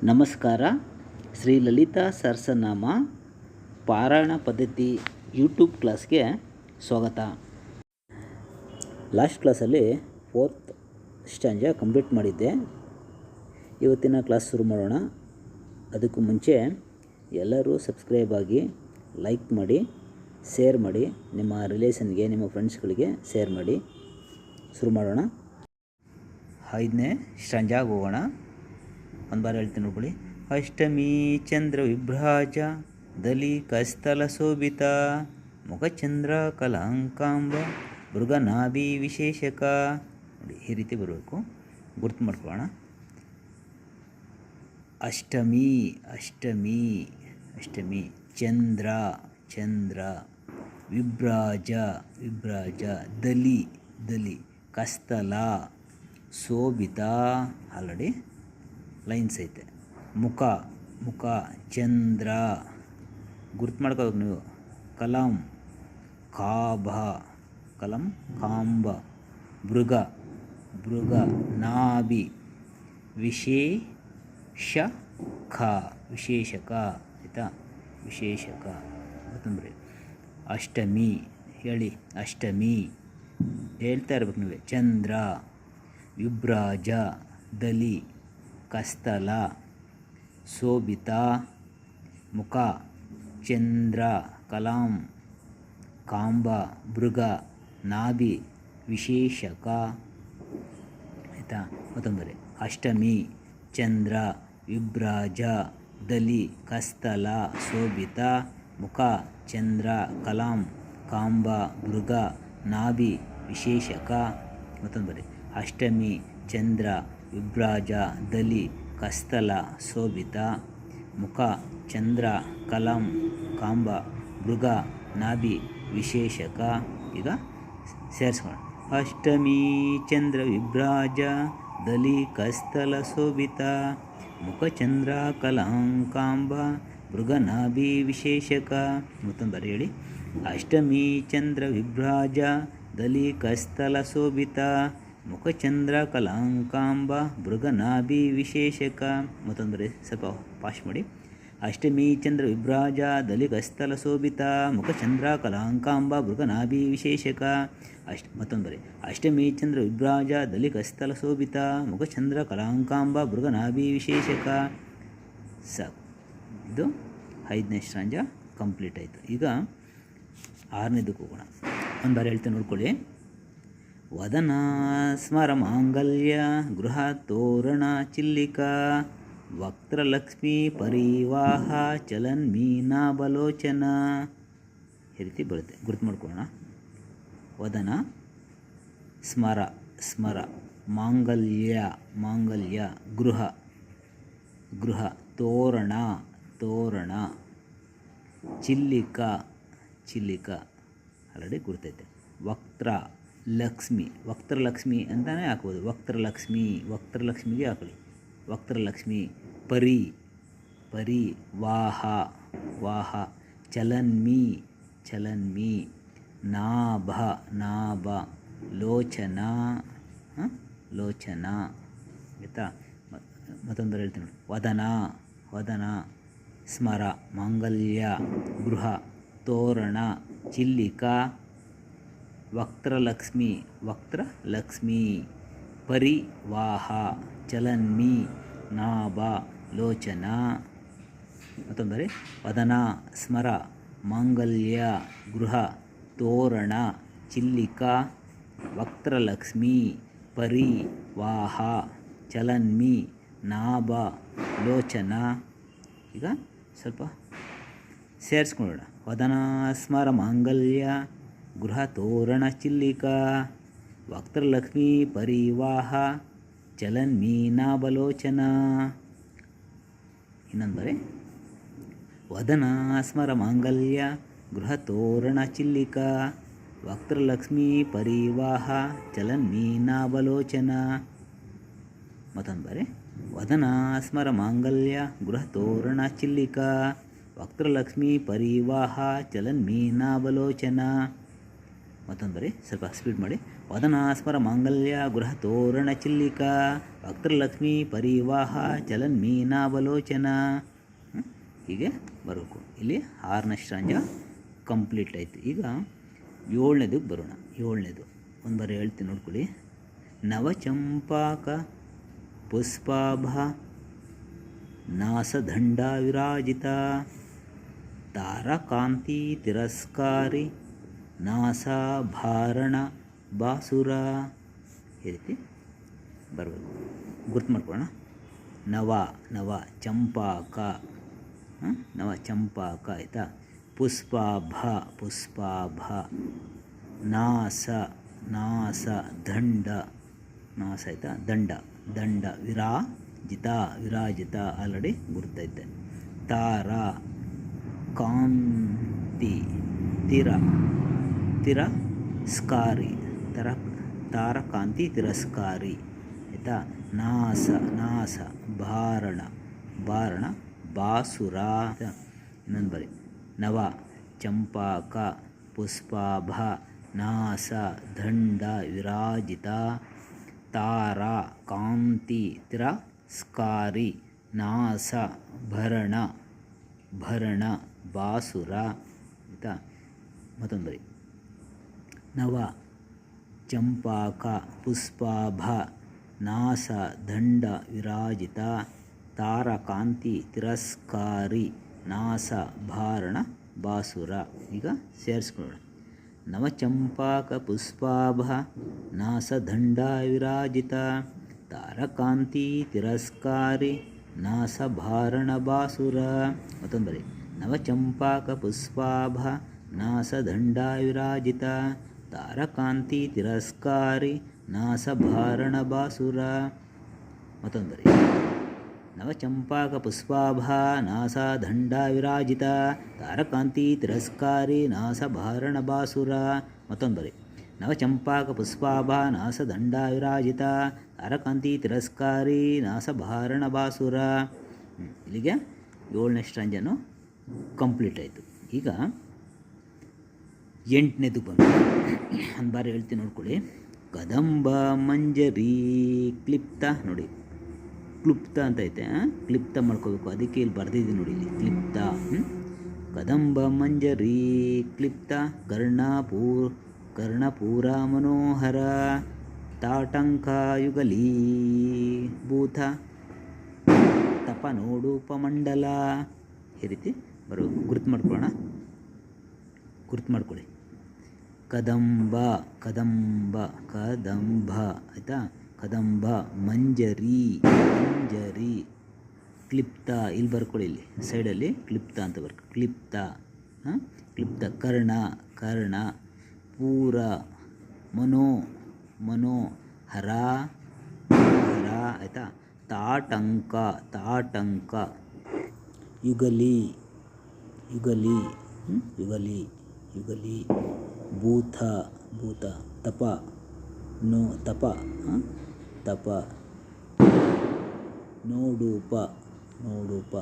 ನಮಸ್ಕಾರ. ಶ್ರೀ ಲಲಿತಾ ಸಹಸ್ರನಾಮ ಪಾರಾಯಣ ಪದ್ಧತಿ ಯೂಟ್ಯೂಬ್ ಕ್ಲಾಸ್ಗೆ ಸ್ವಾಗತ. ಲಾಸ್ಟ್ ಕ್ಲಾಸಲ್ಲಿ 4th ಸ್ಟ್ಯಾಂಜ ಕಂಪ್ಲೀಟ್ ಮಾಡಿದ್ದೆ. ಇವತ್ತಿನ ಕ್ಲಾಸ್ ಶುರು ಮಾಡೋಣ. ಅದಕ್ಕೂ ಮುಂಚೆ ಎಲ್ಲರೂ ಸಬ್ಸ್ಕ್ರೈಬ್ ಆಗಿ, ಲೈಕ್ ಮಾಡಿ, ಶೇರ್ ಮಾಡಿ, ನಿಮ್ಮ ರಿಲೇಷನ್ಗೆ, ನಿಮ್ಮ ಫ್ರೆಂಡ್ಸ್ಗಳಿಗೆ ಶೇರ್ ಮಾಡಿ. ಶುರು ಮಾಡೋಣ. 5ನೇ ಸ್ಟ್ಯಾಂಜಾಗಿ ಹೋಗೋಣ. ಒಂದು ಬಾರಿ ಹೇಳ್ತೀನಿ ನೋಡ್ಕೊಳ್ಳಿ. ಅಷ್ಟಮಿ ಚಂದ್ರ ವಿಭ್ರಾಜ ದಲಿ ಕಸ್ತಲ ಶೋಭಿತ ಮುಖಚಂದ್ರ ಕಲಾಂಕಾಂಬ ಮೃಗನಾಭಿ ವಿಶೇಷಕ. ನೋಡಿ, ಈ ರೀತಿ ಬರಬೇಕು. ಗುರ್ತು ಮಾಡ್ಕೊಳ್ಳೋಣ. ಅಷ್ಟಮಿ ಅಷ್ಟಮಿ ಅಷ್ಟಮಿ, ಚಂದ್ರ ಚಂದ್ರ, ವಿಭ್ರಾಜ ವಿಭ್ರಾಜ, ದಲಿ ದಲಿ, ಕಸ್ತಲ, ಶೋಭಿತ, ಆಲ್ರೆಡಿ ಲೈನ್ಸ್ ಐತೆ, ಮುಖ ಮುಖ, ಚಂದ್ರ ಗುರ್ತು ಮಾಡ್ಕೋಬೇಕು ನೀವು, ಕಲಂ ಕಾಭ, ಕಲಂ ಕಾಂಬ, ಮೃಗ ಮೃಗ, ನಾಭಿ ವಿಶೇಷಕ ವಿಶೇಷಕ, ಆಯಿತಾ, ವಿಶೇಷಕ. ಮತ್ತೊಂದ್ರೆ ಅಷ್ಟಮಿ ಹೇಳಿ, ಅಷ್ಟಮಿ ಹೇಳ್ತಾ ಇರ್ಬೇಕು ನೀವೇ. ಚಂದ್ರ, ವಿಭ್ರಾಜ, ದಲಿ, ಕಸ್ತಲ, ಶೋಭಿತ, ಮುಖ, ಚಂದ್ರ, ಕಲಾಂ, ಕಾಂಬ, ಮೃಗ, ನಾಭಿ ವಿಶೇಷಕ, ಆಯಿತಾ. ಮತ್ತೊಂದರೆ ಅಷ್ಟಮಿ ಚಂದ್ರ, ವಿಭ್ರಾಜ, ದಲಿ, ಕಸ್ತಲ, ಶೋಭಿತ, ಮುಖ, ಚಂದ್ರ, ಕಲಾಂ, ಕಾಂಬ, ಮೃಗ, ನಾಭಿ ವಿಶೇಷಕ. ಮತ್ತೊಂದರೆ ಅಷ್ಟಮಿ ಚಂದ್ರ, ವಿಭ್ರಾಜ, ದಲಿ, ಕಸ್ತಲ, ಶೋಭಿತ, ಮುಖ, ಚಂದ್ರ, ಕಲಂ, ಕಾಂಬ, ಮೃಗ, ನಾಭಿ ವಿಶೇಷಕ. ಈಗ ಸೇರಿಸ್ಕೊಳ್ಳೋಣ. ಅಷ್ಟಮಿ ಚಂದ್ರ ವಿಭ್ರಾಜ ದಲಿ ಕಸ್ತಲ ಶೋಭಿತ ಮುಖ, ಚಂದ್ರ, ಕಲಾಂಕಾಂಬ, ಮೃಗ, ನಾಭಿ ವಿಶೇಷಕ. ಮತ್ತೊಂದು ಬಾರಿ ಹೇಳಿ. ಅಷ್ಟಮಿ ಚಂದ್ರ ವಿಭ್ರಾಜ ದಲಿ ಕಸ್ತಲ ಶೋಭಿತ ಮುಖಚಂದ್ರ ಕಲಾಂಕಾಂಬ, ಮೃಗ, ನಾಭಿ ವಿಶೇಷಕ. ಮತ್ತೊಂದರೆ ಸ್ವಲ್ಪ ಪಾಶ್ ಮಾಡಿ. ಅಷ್ಟಮಿ ಚಂದ್ರ ವಿಭ್ರಾಜ ದಲಿ ಕಸ್ತಲ ಶೋಭಿತ ಮುಖಚಂದ್ರ ಕಲಾಂಕಾಂಬ, ಮೃಗ, ನಾಭಿ ವಿಶೇಷಕ. ಮತ್ತೊಂದರೆ ಅಷ್ಟಮಿ ಚಂದ್ರ ವಿಭ್ರಾಜ ದಲಿ ಕಸ್ತಲ ಶೋಭಿತ ಮುಖಚಂದ್ರ ಕಲಾಂಕಾಂಬ, ಮೃಗ, ನಾಭಿ ವಿಶೇಷಕ. ಸಾಕು. ಇದು 5ನೇ ಸ್ಟ್ಯಾಂಜ ಕಂಪ್ಲೀಟ್ ಆಯಿತು. ಈಗ 6ನೇದಕ್ಕೆ ಹೋಗೋಣ. ಒಂದು ಬಾರಿ ಹೇಳ್ತೇನೆ ನೋಡ್ಕೊಳ್ಳಿ. ವದನ ಸ್ಮರ ಮಾಂಗಲ್ಯ ಗೃಹ ತೋರಣ ಚಿಲ್ಲಿಕಾ ವಕ್ತ್ರಲಕ್ಷ್ಮೀ ಪರಿವಾಹ ಚಲನ್ ಮೀನಾಬಲೋಚನ. ಈ ರೀತಿ ಬರುತ್ತೆ, ಗುರ್ತು ಮಾಡ್ಕೊಳ್ಳೋಣ. ವದನ ಸ್ಮರ ಸ್ಮರ, ಮಾಂಗಲ್ಯ ಮಾಂಗಲ್ಯ, ಗೃಹ ಗೃಹ, ತೋರಣ ತೋರಣ, ಚಿಲ್ಲಿಕ ಚಿಲ್ಲಿಕ, ಆಲ್ರೆಡಿ ಗುರ್ತೈತೆ. ವಕ್ತ್ರ ಲಕ್ಷ್ಮಿ, ವಕ್ತ್ರಲಕ್ಷ್ಮಿ ಅಂತಲೇ ಹಾಕ್ಬೋದು. ವಕ್ತ್ರಲಕ್ಷ್ಮಿ, ವಕ್ತ್ರಲಕ್ಷ್ಮಿಗೆ ಹಾಕಲಿ. ವಕ್ತ್ರಲಕ್ಷ್ಮಿ. ಪರಿ ಪರಿ, ವಾಹ ವಾಹ, ಚಲನ್ಮಿ ಚಲನ್ಮಿ, ನಾಭ ನಾಭ, ಲೋಚನ ಲೋಚನ, ಆಯಿತಾ. ಮತ್ತೊಂದು ಹೇಳ್ತೀನಿ. ವದನ ವದನ, ಸ್ಮರ ಮಾಂಗಲ್ಯ, ಗೃಹ ತೋರಣ, ಚಿಲ್ಲಿಕಾ, ವಕ್ತ್ರಲಕ್ಷ್ಮಿ ವಕ್ತ್ರಲಕ್ಷ್ಮಿ, ಪರಿವಾಹ, ಚಲನ್ಮಿ, ನಾಭ, ಲೋಚನ. ಮತ್ತೊಂದರೆ ವದನ ಸ್ಮರ ಮಾಂಗಲ್ಯ ಗೃಹ ತೋರಣ ಚಿಲ್ಲಿಕಾ ವಕ್ತ್ರಲಕ್ಷ್ಮಿ ಪರಿವಾಹ ಚಲನ್ಮಿ ನಾಭ ಲೋಚನ. ಈಗ ಸ್ವಲ್ಪ ಸೇರಿಸ್ಕೊಳ್ಳೋಣ. ವದನ ಸ್ಮರ ಮಾಂಗಲ್ಯ ಗೃಹ ತೋರಣ ಚಿಲ್ಲಿಕಾ ವಕ್ತ್ರಲಕ್ಷ್ಮೀ ಪರಿವಾಹ ಚಲನ್ಮೀನಾಭಲೋಚನ. ಇನ್ನೊಂದು ಬರೆ. ವದನ ಸ್ಮರ ಮಾಂಗಲ್ಯ ಗೃಹ ತೋರಣ ಚಿಲ್ಲಿಕಾ ವಕ್ತ್ರಲಕ್ಷ್ಮೀ ಪರಿವಾಹ ಚಲನ್ಮೀನಾಭಲೋಚನ. ಮತ್ತೊಂದು ಬಾರಿ. ವದನ ಸ್ಮರ ಮಾಂಗಲ್ಯ ಗೃಹ ತೋರಣ ಚಿಲ್ಲಿಕಾ ವಕ್ತ್ರಲಕ್ಷ್ಮೀ ಪರಿವಾಹ ಚಲನ್ಮೀನಾಭಲೋಚನ. ಮತ್ತೊಂದು ಬಾರಿ, ಸ್ವಲ್ಪ ಸ್ಪೀಡ್ ಮಾಡಿ. ವದನಾಸ್ಮರ ಮಾಂಗಲ್ಯ ಗೃಹ ತೋರಣ ಚಿಲ್ಲಿಕಾ ವಕ್ತ್ರಲಕ್ಷ್ಮೀ ಪರಿವಾಹ ಚಲನ್ಮೀನಾವಲೋಚನ. ಹೀಗೆ ಬರಬೇಕು. ಇಲ್ಲಿ 6ನೇ ಸ್ಟ್ರಾಂಜ ಕಂಪ್ಲೀಟ್ ಆಯಿತು. ಈಗ 7ನೇದಕ್ಕೆ ಬರೋಣ. 7ನೇದು ಒಂದು ಬಾರಿ ಹೇಳ್ತೀನಿ ನೋಡ್ಕೊಳ್ಳಿ. ನವಚಂಪಾಕ ಪುಷ್ಪಾಭ ನಾಸದಂಡ ವಿರಾಜಿತ ತಾರಕಾಂತಿ ತಿರಸ್ಕಾರಿ ನಾಸಾಭಾರಣ ಬಾಸುರ. ಈ ರೀತಿ ಬರಬೇಕು. ಗುರ್ತು ಮಾಡ್ಕೊಳ್ಳೋಣ. ನವ ನವ ಚಂಪಾಕ, ನವ ಚಂಪಾಕ ಆಯಿತಾ. ಪುಷ್ಪಾಭ ಪುಷ್ಪಾಭ, ನಾಸ ನಾಸ ದಂಡ ನಾಸ ಆಯಿತಾ, ದಂಡ ದಂಡ, ವಿರಾಜಿತ ವಿರಾಜಿತ ಆಲ್ರೆಡಿ ಗುರ್ತೈತೆ. ತಾರ ಕಾಂತಿ ತಿರ ತಿರಸ್ಕಾರಿ ತಾರಕಾಂತಿ ತಿರಸ್ಕಾರಿ ಆಯಿತಾ. ನಾಸ ನಾಸ ಭಾರಣ ಭಾರಣ ಬಾಸುರ. ಇನ್ನೊಂದು ಬರಿ. ನವ ಚಂಪಾಕ ಪುಷ್ಪಾಭ ನಾಸ ದಂಡ ವಿರಾಜಿತ ತಾರ ಕಾಂತಿ ತಿರಸ್ಕಾರಿ ನಾಸ ಭರಣ ಭರಣ ಬಾಸುರ ಆಯಿತಾ. ಮತ್ತೊಂದು ಬರಿ. ನವ ಚಂಪಾಕ ಪುಷ್ಪಾಭ ನಾಸ ದಂಡ ವಿರಾಜಿತ ತಾರಕಾಂತಿ ತಿರಸ್ಕಾರಿ ನಾಸ ಭಾರಣ ಬಾಸುರ. ಈಗ ಸೇರಿಸ್ಕೊಳ್ಳೋಣ. ನವಚಂಪಾಕ ಪುಷ್ಪಾಭ ನಾಸ ದಂಡ ವಿರಾಜಿತ ತಾರಕಾಂತಿ ತಿರಸ್ಕಾರಿ ನಾಸ ಭಾರಣ ಬಾಸುರ. ಮತ್ತೊಂದು ಬರಿ. ನವಚಂಪಾಕ ಪುಷ್ಪಾಭ ನಾಸ ದಂಡ ವಿರಾಜಿತ ತಾರಕಾಂತಿ ತಿರಸ್ಕಾರಿ ನಾಸ ಭಾರಣ ಬಾಸುರ. ಮತ್ತೊಂದು ಬರಿ. ನವಚಂಪಾಕ ಪುಷ್ಪಾಭ ನಾಸ ದಂಡ ವಿರಾಜಿತ ತಾರಕಾಂತಿ ತಿರಸ್ಕಾರಿ ನಾಸ ಭಾರಣ ಬಾಸುರ. ಮತ್ತೊಂದು ಬರಿ. ನವಚಂಪಾಕ ಪುಷ್ಪಾಭ ನಾಸ ದಂಡ ವಿರಾಜಿತ ತಾರಕಾಂತಿ ತಿರಸ್ಕಾರಿ ನಾಸ ಭಾರಣ ಬಾಸುರ. ಇಲ್ಲಿಗೆ 7ನೇ ಸ್ಟ್ರಾಂಜನು ಕಂಪ್ಲೀಟ್ ಆಯಿತು. ಈಗ 8ನೇದು ಬಂದು ಒಂದು ಬಾರಿ ಹೇಳ್ತೀನಿ ನೋಡ್ಕೊಳ್ಳಿ. ಕದಂಬ ಮಂಜರಿ ಕ್ಲಿಪ್ತ ನೋಡಿ, ಕ್ಲುಪ್ತ ಅಂತ ಐತೆ, ಕ್ಲಿಪ್ತ ಮಾಡ್ಕೋಬೇಕು. ಅದಕ್ಕೆ ಇಲ್ಲಿ ಬರ್ದಿದ್ದೀನಿ ನೋಡಿ, ಇಲ್ಲಿ ಕ್ಲಿಪ್ತ. ಕದಂಬ ಮಂಜರಿ ಕ್ಲಿಪ್ತ ಕರ್ಣಪೂರ ಮನೋಹರ ತಾಟಂಕ ಯುಗಲೀ ಭೂತ ತಪ ನೋಡುಪಮಂಡಲ. ಈ ರೀತಿ ಬರಬೇಕು. ಗುರ್ತು ಮಾಡ್ಕೊಳ್ಳೋಣ. ಗುರ್ತು ಮಾಡ್ಕೊಳ್ಳಿ. ಕದಂಬ ಕದಂಬ ಕದಂಬ ಆಯಿತಾ. ಕದಂಬ ಮಂಜರಿ ಮಂಜರಿ ಕ್ಲಿಪ್ತ ಇಲ್ಲಿ ಬರ್ಕೊಳ್ಳಿ. ಇಲ್ಲಿ ಸೈಡಲ್ಲಿ ಕ್ಲಿಪ್ತ ಅಂತ ಬರ್ಕೊ. ಕ್ಲಿಪ್ತ ಕ್ಲಿಪ್ತ ಕರ್ಣ ಕರ್ಣ ಪೂರ ಮನೋಹರ ಹರ ಆಯಿತಾ. ತಾಟಂಕ ತಾಟಂಕ ಯುಗಲಿ ಯುಗಲಿ ಯುಗಲಿ ಯುಗಲಿ ಭೂತ ಭೂತ ತಪ ತಪ ತಪ ನೋಡುಪ ನೋಡುಪ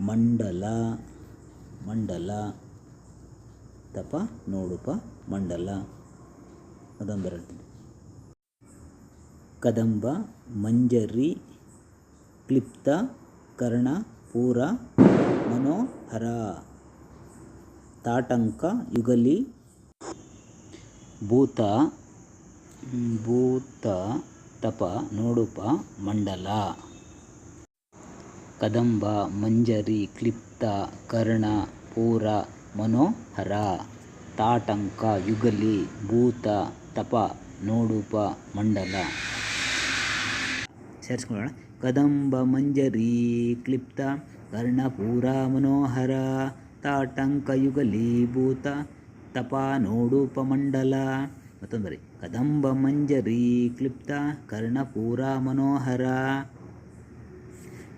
ಮಂಡಲ ಮಂಡಲ ತಪ ನೋಡುಪ ಮಂಡಲ. ಅದೊಂದು ಹೇಳ್ತೀನಿ. ಕದಂಬ ಮಂಜರಿ ಕ್ಲಿಪ್ತ ಕರ್ಣ ಪೂರ ಮನೋಹರ ತಾಟಂಕ ಯುಗಲಿ ಭೂತ ಭೂತ ತಪ ನೋಡುಪ ಮಂಡಲ. ಕದಂಬ ಮಂಜರಿ ಕ್ಲಿಪ್ತ ಕರ್ಣ ಪೂರ ಮನೋಹರ ತಾಟಂಕ ಯುಗಲಿ ಭೂತ ತಪ ನೋಡುಪ ಮಂಡಲ. ಸೇರಿಸ್ಕೊಳ್ಳೋಣ. ಕದಂಬ ಮಂಜರಿ ಕ್ಲಿಪ್ತ ಕರ್ಣಪೂರ ಮನೋಹರ ತಾಟಂಕ ಯುಗಲಿ ಭೂತ ತಪ ನೋಡುಪ ಮಂಡಲ. ಮತ್ತೊಂದು ಬರಿ. ಕದಂಬ ಮಂಜರಿ ಕ್ಲಿಪ್ತ ಕರ್ಣಪೂರ ಮನೋಹರ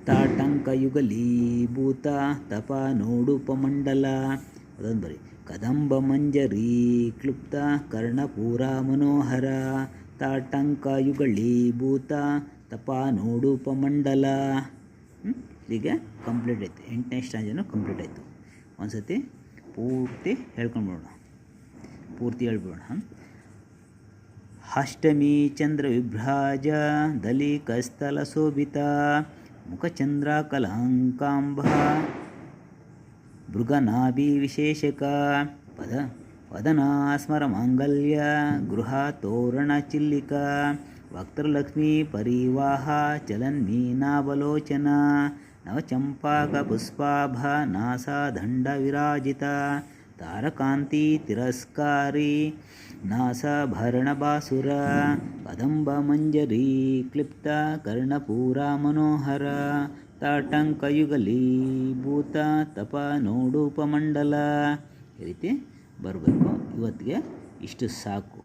ತಾಟಂಕ ಯುಗಲಿ ಭೂತ ತಪ ನೋಡುಪ ಮಂಡಲ. ಅದೊಂದು ಬರಿ. ಕದಂಬ ಮಂಜರಿ ಕ್ಲಿಪ್ತ ಕರ್ಣಪೂರ ಮನೋಹರ ತಾಟಂಕ ಯುಗಳಿ ಭೂತ ತಪ ನೋಡುಪ ಮಂಡಲ. ಹೀಗೆ ಕಂಪ್ಲೀಟ್ ಆಯಿತು. 8ನೇ ಸ್ಟ್ರಾಂಜನು ಕಂಪ್ಲೀಟ್ ಆಯಿತು. ಒಂದು ಸತಿ ಪೂರ್ತಿ ಹೇಳ್ಕೊಂಡ್ಬಿಡೋಣ. ಪೂರ್ತಿ ಹೇಳ್ಬಿಡೋಣ. ಅಷ್ಟಮಿ ಚಂದ್ರವಿಭ್ರಾಜ ದಲಿಕಸ್ಥಲಶೋಭಿತ ಮುಖಚಂದ್ರಕಲಾಂಕಾಂಬ ಭೃಗನಾಭಿವಿಶೇಷಕ ವದನಾಸ್ಮರಮಾಂಗಲ್ಯ ಗೃಹತೋರಣಚಿಲ್ಲಿಕ ವಕ್ತ್ರಲಕ್ಷ್ಮೀ ಪರಿವಾಹ ಚಲನ್ಮೀನಾವಲೋಚನ ನವಚಂಪಾಕಪುಷ್ಪಾಭ ನಾಸಾದಂಡವಿರಾಜಿತ ತಾರಕಾಂತಿ ತಿರಸ್ಕಾರಿ ನಾಸಾಭರಣಬಾಸುರ ಕದಂಬಮಂಜರಿ ಕ್ಲಿಪ್ತ ಕರ್ಣಪೂರ ಮನೋಹರ ತಾಟಂಕಯುಗಲಿ ಭೂತ ತಪ ನೋಡುಪಮಂಡಲ ಈ ರೀತಿ ಬರಬೇಕು. ಇವತ್ತಿಗೆ ಇಷ್ಟು ಸಾಕು.